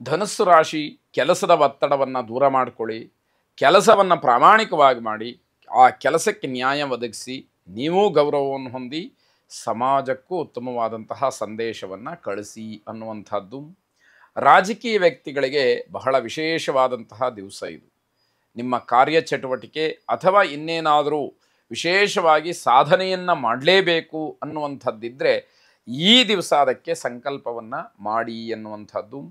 ಧನುಸ್ಸು ರಾಶಿ, ಕೆಲಸದ ಒತ್ತಡವನ್ನು ದೂರ ಮಾಡಿಕೊಳ್ಳಿ, ಕೆಲಸವನ್ನು ಪ್ರಾಮಾಣಿಕವಾಗಿ ಮಾಡಿ, ಆ ಕೆಲಸಕ್ಕೆ ನ್ಯಾಯ ಒದಗಿಸಿ, ನೀವೂ ಗೌರವವನ್ನು ಹೊಂದಿ ಸಮಾಜಕ್ಕೂ ಉತ್ತಮವಾದಂತಹ ಸಂದೇಶವನ್ನು ಕಳಿಸಿ ಅನ್ನುವಂಥದ್ದು. ರಾಜಕೀಯ ವ್ಯಕ್ತಿಗಳಿಗೆ ಬಹಳ ವಿಶೇಷವಾದಂತಹ ದಿವಸ ಇದು. ನಿಮ್ಮ ಕಾರ್ಯಚಟುವಟಿಕೆ ಅಥವಾ ಇನ್ನೇನಾದರೂ ವಿಶೇಷವಾಗಿ ಸಾಧನೆಯನ್ನು ಮಾಡಲೇಬೇಕು ಅನ್ನುವಂಥದ್ದಿದ್ದರೆ ಈ ದಿವಸ ಅದಕ್ಕೆ ಸಂಕಲ್ಪವನ್ನು ಮಾಡಿ ಅನ್ನುವಂಥದ್ದು.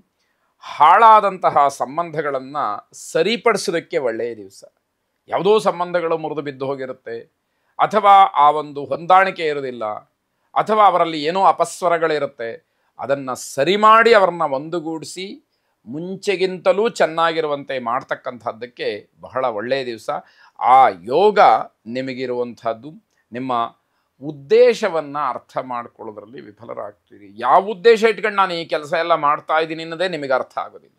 ಹಾಳಾದಂತಹ ಸಂಬಂಧಗಳನ್ನು ಸರಿಪಡಿಸೋದಕ್ಕೆ ಒಳ್ಳೆಯ ದಿವಸ. ಯಾವುದೋ ಸಂಬಂಧಗಳು ಮುರಿದು ಬಿದ್ದು ಹೋಗಿರುತ್ತೆ, ಅಥವಾ ಆ ಒಂದು ಹೊಂದಾಣಿಕೆ ಇರೋದಿಲ್ಲ, ಅಥವಾ ಅವರಲ್ಲಿ ಏನೋ ಅಪಸ್ವರಗಳಿರುತ್ತೆ, ಅದನ್ನು ಸರಿ ಮಾಡಿ ಅವರನ್ನು ಒಂದುಗೂಡಿಸಿ ಮುಂಚೆಗಿಂತಲೂ ಚೆನ್ನಾಗಿರುವಂತೆ ಮಾಡ್ತಕ್ಕಂಥದ್ದಕ್ಕೆ ಬಹಳ ಒಳ್ಳೆಯ ದಿವಸ. ಆ ಯೋಗ ನಿಮಗಿರುವಂಥದ್ದು. ನಿಮ್ಮ ಉದ್ದೇಶವನ್ನು ಅರ್ಥ ಮಾಡ್ಕೊಳ್ಳೋದ್ರಲ್ಲಿ ವಿಫಲರಾಗ್ತೀರಿ. ಯಾವ ಉದ್ದೇಶ ಇಟ್ಕೊಂಡು ನಾನು ಈ ಕೆಲಸ ಎಲ್ಲ ಮಾಡ್ತಾ ಇದ್ದೀನಿ ಅನ್ನೋದೇ ನಿಮಗೆ ಅರ್ಥ ಆಗೋದಿಲ್ಲ.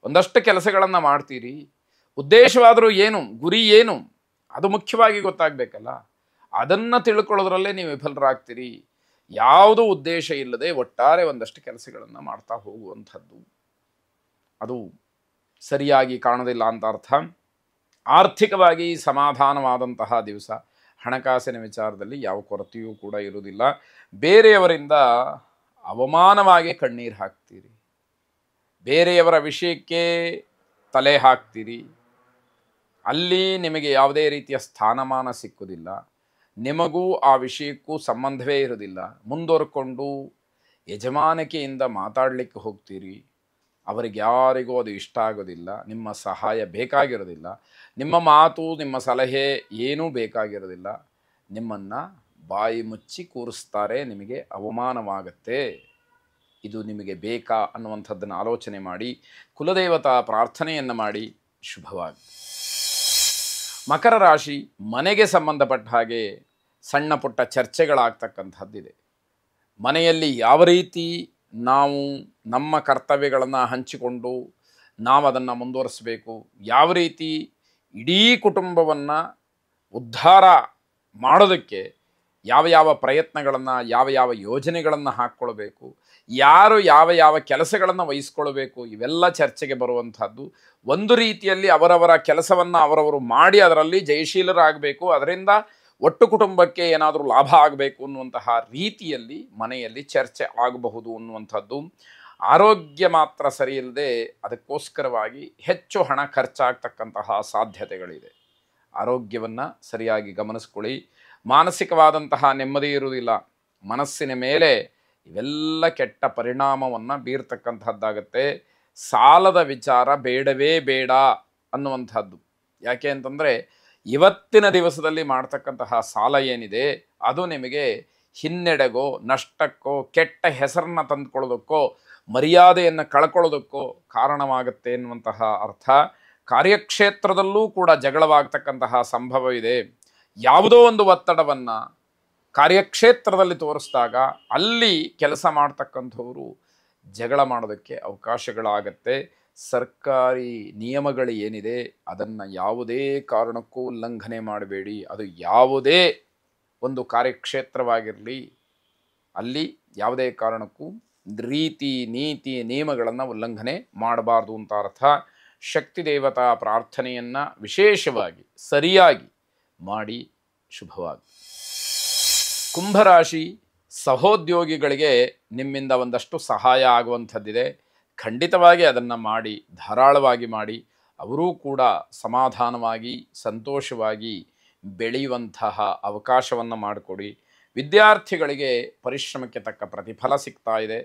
ಒಂದಷ್ಟು ಕೆಲಸಗಳನ್ನು ಮಾಡ್ತೀರಿ, ಉದ್ದೇಶವಾದರೂ ಏನು, ಗುರಿ ಏನು, ಅದು ಮುಖ್ಯವಾಗಿ ಗೊತ್ತಾಗಬೇಕಲ್ಲ. ಅದನ್ನು ತಿಳ್ಕೊಳ್ಳೋದ್ರಲ್ಲೇ ನೀವು ವಿಫಲರಾಗ್ತೀರಿ. ಯಾವುದೂ ಉದ್ದೇಶ ಇಲ್ಲದೆ ಒಟ್ಟಾರೆ ಒಂದಷ್ಟು ಕೆಲಸಗಳನ್ನು ಮಾಡ್ತಾ ಹೋಗುವಂಥದ್ದು, ಅದು ಸರಿಯಾಗಿ ಕಾಣೋದಿಲ್ಲ ಅಂತ ಅರ್ಥ. ಆರ್ಥಿಕವಾಗಿ ಸಮಾಧಾನವಾದಂತಹ ದಿವಸ. ಹಣಕಾಸಿನ ವಿಚಾರದಲ್ಲಿ ಯಾವ ಕೊರತೆಯೂ ಕೂಡ ಇರುವುದಿಲ್ಲ. ಬೇರೆಯವರಿಂದ ಅವಮಾನವಾಗಿ ಕಣ್ಣೀರು ಹಾಕ್ತೀರಿ, ಬೇರೆಯವರ ವಿಷಯಕ್ಕೆ ತಲೆ ಹಾಕ್ತೀರಿ, ಅಲ್ಲಿ ನಿಮಗೆ ಯಾವುದೇ ರೀತಿಯ ಸ್ಥಾನಮಾನ ಸಿಕ್ಕುವುದಿಲ್ಲ, ನಿಮಗೂ ಆ ವಿಷಯಕ್ಕೂ ಸಂಬಂಧವೇ ಇರೋದಿಲ್ಲ. ಮುಂದುವರ್ಕೊಂಡು ಯಜಮಾನಿಕೆಯಿಂದ ಮಾತಾಡಲಿಕ್ಕೆ ಹೋಗ್ತೀರಿ, ಅವರಿಗೆ ಯಾರಿಗೂ ಅದು ಇಷ್ಟ ಆಗೋದಿಲ್ಲ, ನಿಮ್ಮ ಸಹಾಯ ಬೇಕಾಗಿರೋದಿಲ್ಲ, ನಿಮ್ಮ ಮಾತು ನಿಮ್ಮ ಸಲಹೆ ಏನೂ ಬೇಕಾಗಿರೋದಿಲ್ಲ. ನಿಮ್ಮನ್ನು ಬಾಯಿ ಮುಚ್ಚಿ ಕೂರಿಸ್ತಾರೆ, ನಿಮಗೆ ಅವಮಾನವಾಗತ್ತೆ. ಇದು ನಿಮಗೆ ಬೇಕಾ ಅನ್ನುವಂಥದ್ದನ್ನು ಆಲೋಚನೆ ಮಾಡಿ ಕುಲದೇವತಾ ಪ್ರಾರ್ಥನೆಯನ್ನು ಮಾಡಿ ಶುಭವಾಗಿ. ಮಕರ ರಾಶಿ, ಮನೆಗೆ ಸಂಬಂಧಪಟ್ಟ ಹಾಗೆ ಸಣ್ಣ ಪುಟ್ಟ ಚರ್ಚೆಗಳಾಗ್ತಕ್ಕಂಥದ್ದಿದೆ. ಮನೆಯಲ್ಲಿ ಯಾವ ರೀತಿ ನಾವು ನಮ್ಮ ಕರ್ತವ್ಯಗಳನ್ನು ಹಂಚಿಕೊಂಡು ನಾವು ಅದನ್ನು ಮುಂದುವರಿಸಬೇಕು, ಯಾವ ರೀತಿ ಇಡೀ ಕುಟುಂಬವನ್ನು ಉದ್ಧಾರ ಮಾಡೋದಕ್ಕೆ ಯಾವ ಯಾವ ಪ್ರಯತ್ನಗಳನ್ನು, ಯಾವ ಯಾವ ಯೋಜನೆಗಳನ್ನು ಹಾಕ್ಕೊಳ್ಬೇಕು, ಯಾರು ಯಾವ ಯಾವ ಕೆಲಸಗಳನ್ನು ವಹಿಸ್ಕೊಳ್ಬೇಕು, ಇವೆಲ್ಲ ಚರ್ಚೆಗೆ ಬರುವಂಥದ್ದು. ಒಂದು ರೀತಿಯಲ್ಲಿ ಅವರವರ ಕೆಲಸವನ್ನು ಅವರವರು ಮಾಡಿ ಅದರಲ್ಲಿ ಜಯಶೀಲರಾಗಬೇಕು, ಅದರಿಂದ ಒಟ್ಟು ಕುಟುಂಬಕ್ಕೆ ಏನಾದರೂ ಲಾಭ ಆಗಬೇಕು ಅನ್ನುವಂತಹ ರೀತಿಯಲ್ಲಿ ಮನೆಯಲ್ಲಿ ಚರ್ಚೆ ಆಗಬಹುದು ಅನ್ನುವಂಥದ್ದು. ಆರೋಗ್ಯ ಮಾತ್ರ ಸರಿಯಿಲ್ಲದೆ ಅದಕ್ಕೋಸ್ಕರವಾಗಿ ಹೆಚ್ಚು ಹಣ ಖರ್ಚಾಗ್ತಕ್ಕಂತಹ ಸಾಧ್ಯತೆಗಳಿದೆ. ಆರೋಗ್ಯವನ್ನು ಸರಿಯಾಗಿ ಗಮನಿಸ್ಕೊಳ್ಳಿ. ಮಾನಸಿಕವಾದಂತಹ ನೆಮ್ಮದಿ ಇರುವುದಿಲ್ಲ, ಮನಸ್ಸಿನ ಮೇಲೆ ಇವೆಲ್ಲ ಕೆಟ್ಟ ಪರಿಣಾಮವನ್ನು ಬೀರ್ತಕ್ಕಂಥದ್ದಾಗತ್ತೆ. ಸಾಲದ ವಿಚಾರ ಬೇಡವೇ ಬೇಡ ಅನ್ನುವಂಥದ್ದು. ಯಾಕೆ ಅಂತಂದರೆ ಇವತ್ತಿನ ದಿವಸದಲ್ಲಿ ಮಾಡ್ತಕ್ಕಂತಹ ಸಾಲ ಏನಿದೆ ಅದು ನಿಮಗೆ ಹಿನ್ನಡೆಗೋ ನಷ್ಟಕ್ಕೋ ಕೆಟ್ಟ ಹೆಸರನ್ನು ತಂದುಕೊಳ್ಳೋದಕ್ಕೋ ಮರ್ಯಾದೆಯನ್ನು ಕಳ್ಕೊಳ್ಳೋದಕ್ಕೋ ಕಾರಣವಾಗುತ್ತೆ ಎನ್ನುವಂತಹ ಅರ್ಥ. ಕಾರ್ಯಕ್ಷೇತ್ರದಲ್ಲೂ ಕೂಡ ಜಗಳವಾಗ್ತಕ್ಕಂತಹ ಸಂಭವ ಇದೆ. ಯಾವುದೋ ಒಂದು ಒತ್ತಡವನ್ನು ಕಾರ್ಯಕ್ಷೇತ್ರದಲ್ಲಿ ತೋರಿಸಿದಾಗ ಅಲ್ಲಿ ಕೆಲಸ ಮಾಡ್ತಕ್ಕಂಥವರು ಜಗಳ ಮಾಡೋದಕ್ಕೆ ಅವಕಾಶಗಳಾಗತ್ತೆ. ಸರ್ಕಾರಿ ನಿಯಮಗಳು ಏನಿದೆ ಅದನ್ನು ಯಾವುದೇ ಕಾರಣಕ್ಕೂ ಉಲ್ಲಂಘನೆ ಮಾಡಬೇಡಿ. ಅದು ಯಾವುದೇ ಒಂದು ಕಾರ್ಯಕ್ಷೇತ್ರವಾಗಿರಲಿ, ಅಲ್ಲಿ ಯಾವುದೇ ಕಾರಣಕ್ಕೂ ರೀತಿ ನೀತಿ ನಿಯಮಗಳನ್ನು ಉಲ್ಲಂಘನೆ ಮಾಡಬಾರ್ದು ಅಂತ ಅರ್ಥ. ಶಕ್ತಿ ದೇವತಾ ಪ್ರಾರ್ಥನೆಯನ್ನು ವಿಶೇಷವಾಗಿ ಸರಿಯಾಗಿ ಮಾಡಿ ಶುಭವಾಗಿ. ಕುಂಭರಾಶಿ, ಸಹೋದ್ಯೋಗಿಗಳಿಗೆ ನಿಮ್ಮಿಂದ ಒಂದಷ್ಟು ಸಹಾಯ ಆಗುವಂಥದ್ದಿದೆ. ಖಂಡಿತವಾಗಿ ಅದನ್ನು ಮಾಡಿ, ಧಾರಾಳವಾಗಿ ಮಾಡಿ. ಅವರೂ ಕೂಡ ಸಮಾಧಾನವಾಗಿ ಸಂತೋಷವಾಗಿ ಬೆಳೆಯುವಂತಹ ಅವಕಾಶವನ್ನು ಮಾಡಿಕೊಡಿ. ವಿದ್ಯಾರ್ಥಿಗಳಿಗೆ ಪರಿಶ್ರಮಕ್ಕೆ ತಕ್ಕ ಪ್ರತಿಫಲ ಸಿಗ್ತಾ ಇದೆ.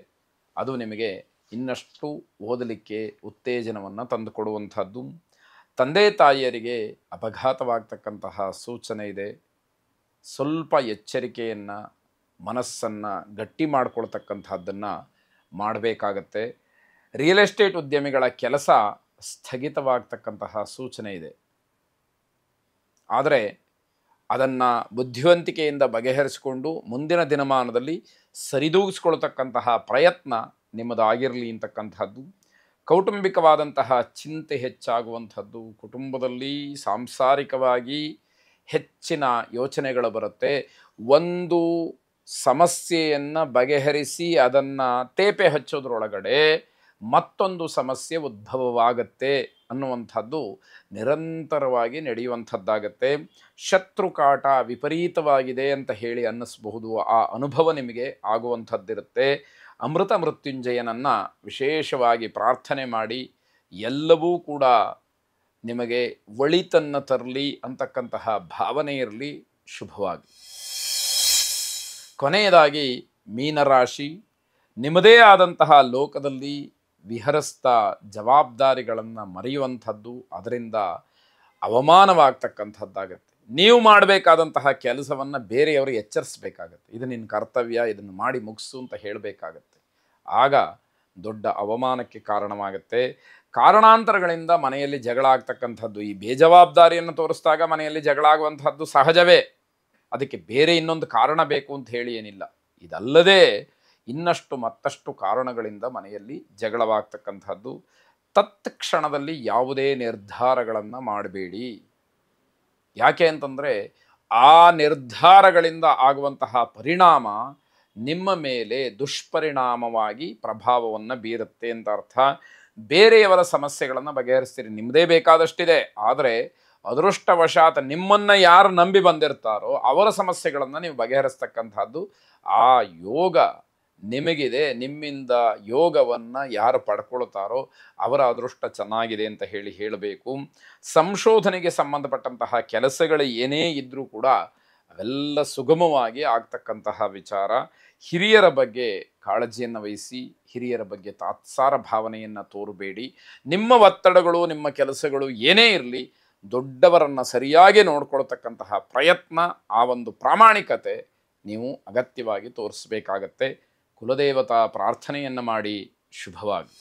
ಅದು ನಿಮಗೆ ಇನ್ನಷ್ಟು ಓದಲಿಕ್ಕೆ ಉತ್ತೇಜನವನ್ನು ತಂದುಕೊಡುವಂಥದ್ದು. ತಂದೆ ತಾಯಿಯರಿಗೆ ಅಪಘಾತವಾಗ್ತಕ್ಕಂತಹ ಸೂಚನೆ ಇದೆ. ಸ್ವಲ್ಪ ಎಚ್ಚರಿಕೆಯನ್ನು, ಮನಸ್ಸನ್ನು ಗಟ್ಟಿ ಮಾಡಿಕೊಳ್ತಕ್ಕಂಥದ್ದನ್ನು ಮಾಡಬೇಕಾಗತ್ತೆ. ರಿಯಲ್ ಎಸ್ಟೇಟ್ ಉದ್ಯಮಿಗಳ ಕೆಲಸ ಸ್ಥಗಿತವಾಗ್ತಕ್ಕಂತಹ ಸೂಚನೆ ಇದೆ. ಆದರೆ ಅದನ್ನು ಬುದ್ಧಿವಂತಿಕೆಯಿಂದ ಬಗೆಹರಿಸಿಕೊಂಡು ಮುಂದಿನ ದಿನಮಾನದಲ್ಲಿ ಸರಿದೂಗಿಸ್ಕೊಳ್ತಕ್ಕಂತಹ ಪ್ರಯತ್ನ ನಿಮ್ಮದಾಗಿರಲಿ ಅಂತಕ್ಕಂಥದ್ದು. ಕೌಟುಂಬಿಕವಾದಂತಹ ಚಿಂತೆ ಹೆಚ್ಚಾಗುವಂಥದ್ದು, ಕುಟುಂಬದಲ್ಲಿ ಸಾಂಸಾರಿಕವಾಗಿ ಹೆಚ್ಚಿನ ಯೋಚನೆಗಳು ಬರುತ್ತೆ. ಒಂದು ಸಮಸ್ಯೆಯನ್ನು ಬಗೆಹರಿಸಿ ಅದನ್ನು ತೇಪೆ ಹಚ್ಚೋದ್ರೊಳಗಡೆ ಮತ್ತೊಂದು ಸಮಸ್ಯೆ ಉದ್ಭವವಾಗತ್ತೆ ಅನ್ನುವಂಥದ್ದು ನಿರಂತರವಾಗಿ ನಡೆಯುವಂಥದ್ದಾಗತ್ತೆ. ಶತ್ರುಕಾಟ ವಿಪರೀತವಾಗಿದೆ ಅಂತ ಹೇಳಿ ಅನ್ನಿಸಬಹುದು, ಆ ಅನುಭವ ನಿಮಗೆ ಆಗುವಂಥದ್ದಿರುತ್ತೆ. ಅಮೃತ ಮೃತ್ಯುಂಜಯನನ್ನು ವಿಶೇಷವಾಗಿ ಪ್ರಾರ್ಥನೆ ಮಾಡಿ, ಎಲ್ಲವೂ ಕೂಡ ನಿಮಗೆ ಒಳಿತನ್ನು ತರಲಿ ಅಂತಕ್ಕಂತಹ ಭಾವನೆ ಇರಲಿ. ಶುಭವಾಗಿ. ಕೊನೆಯದಾಗಿ ಮೀನರಾಶಿ, ನಿಮ್ಮದೇ ಆದಂತಹ ಲೋಕದಲ್ಲಿ ವಿಹರಿಸ್ತಾ ಜವಾಬ್ದಾರಿಗಳನ್ನು ಮರೆಯುವಂಥದ್ದು, ಅದರಿಂದ ಅವಮಾನವಾಗ್ತಕ್ಕಂಥದ್ದಾಗತ್ತೆ. ನೀವು ಮಾಡಬೇಕಾದಂತಹ ಕೆಲಸವನ್ನು ಬೇರೆಯವರು ಎಚ್ಚರಿಸಬೇಕಾಗತ್ತೆ. ಇದು ನಿನ್ನ ಕರ್ತವ್ಯ, ಇದನ್ನು ಮಾಡಿ ಮುಗಿಸು ಅಂತ ಹೇಳಬೇಕಾಗತ್ತೆ. ಆಗ ದೊಡ್ಡ ಅವಮಾನಕ್ಕೆ ಕಾರಣವಾಗುತ್ತೆ. ಕಾರಣಾಂತರಗಳಿಂದ ಮನೆಯಲ್ಲಿ ಜಗಳ ಆಗ್ತಕ್ಕಂಥದ್ದು, ಈ ಬೇಜವಾಬ್ದಾರಿಯನ್ನು ತೋರಿಸಿದಾಗ ಮನೆಯಲ್ಲಿ ಜಗಳ ಆಗುವಂತಹದ್ದು ಸಹಜವೇ. ಅದಕ್ಕೆ ಬೇರೆ ಇನ್ನೊಂದು ಕಾರಣ ಬೇಕು ಅಂತ ಹೇಳಿ ಏನಿಲ್ಲ. ಇದಲ್ಲದೆ ಇನ್ನಷ್ಟು ಮತ್ತಷ್ಟು ಕಾರಣಗಳಿಂದ ಮನೆಯಲ್ಲಿ ಜಗಳವಾಗ್ತಕ್ಕಂಥದ್ದು. ತತ್ಕ್ಷಣದಲ್ಲಿ ಯಾವುದೇ ನಿರ್ಧಾರಗಳನ್ನು ಮಾಡಬೇಡಿ. ಯಾಕೆ ಅಂತಂದರೆ ಆ ನಿರ್ಧಾರಗಳಿಂದ ಆಗುವಂತಹ ಪರಿಣಾಮ ನಿಮ್ಮ ಮೇಲೆ ದುಷ್ಪರಿಣಾಮವಾಗಿ ಪ್ರಭಾವವನ್ನು ಬೀರುತ್ತೆ ಅಂತ ಅರ್ಥ. ಬೇರೆಯವರ ಸಮಸ್ಯೆಗಳನ್ನು ಬಗೆಹರಿಸ್ತೀರಿ, ನಿಮ್ಮದೇ ಬೇಕಾದಷ್ಟಿದೆ. ಆದರೆ ಅದೃಷ್ಟವಶಾತ್ ನಿಮ್ಮನ್ನು ಯಾರು ನಂಬಿ ಬಂದಿರ್ತಾರೋ ಅವರ ಸಮಸ್ಯೆಗಳನ್ನು ನೀವು ಬಗೆಹರಿಸ್ತಕ್ಕಂಥದ್ದು ಆ ಯೋಗ ನಿಮಗಿದೆ. ನಿಮ್ಮಿಂದ ಯೋಗವನ್ನು ಯಾರು ಪಡ್ಕೊಳ್ತಾರೋ ಅವರ ಅದೃಷ್ಟ ಚೆನ್ನಾಗಿದೆ ಅಂತ ಹೇಳಬೇಕು. ಸಂಶೋಧನೆಗೆ ಸಂಬಂಧಪಟ್ಟಂತಹ ಕೆಲಸಗಳು ಏನೇ ಇದ್ದರೂ ಕೂಡ ಅವೆಲ್ಲ ಸುಗಮವಾಗಿ ಆಗ್ತಕ್ಕಂತಹ ವಿಚಾರ. ಹಿರಿಯರ ಬಗ್ಗೆ ಕಾಳಜಿಯನ್ನು ವಹಿಸಿ, ಹಿರಿಯರ ಬಗ್ಗೆ ತಾತ್ಸಾರ ಭಾವನೆಯನ್ನು ತೋರಬೇಡಿ. ನಿಮ್ಮ ಒತ್ತಡಗಳು, ನಿಮ್ಮ ಕೆಲಸಗಳು ಏನೇ ಇರಲಿ, ದೊಡ್ಡವರನ್ನು ಸರಿಯಾಗಿ ನೋಡ್ಕೊಳ್ತಕ್ಕಂತಹ ಪ್ರಯತ್ನ, ಆ ಒಂದು ಪ್ರಾಮಾಣಿಕತೆ ನೀವು ಅಗತ್ಯವಾಗಿ ತೋರಿಸಬೇಕಾಗತ್ತೆ. ಕುಲದೇವತಾ ಪ್ರಾರ್ಥನೆಯನ್ನು ಮಾಡಿ. ಶುಭವಾಗಿ.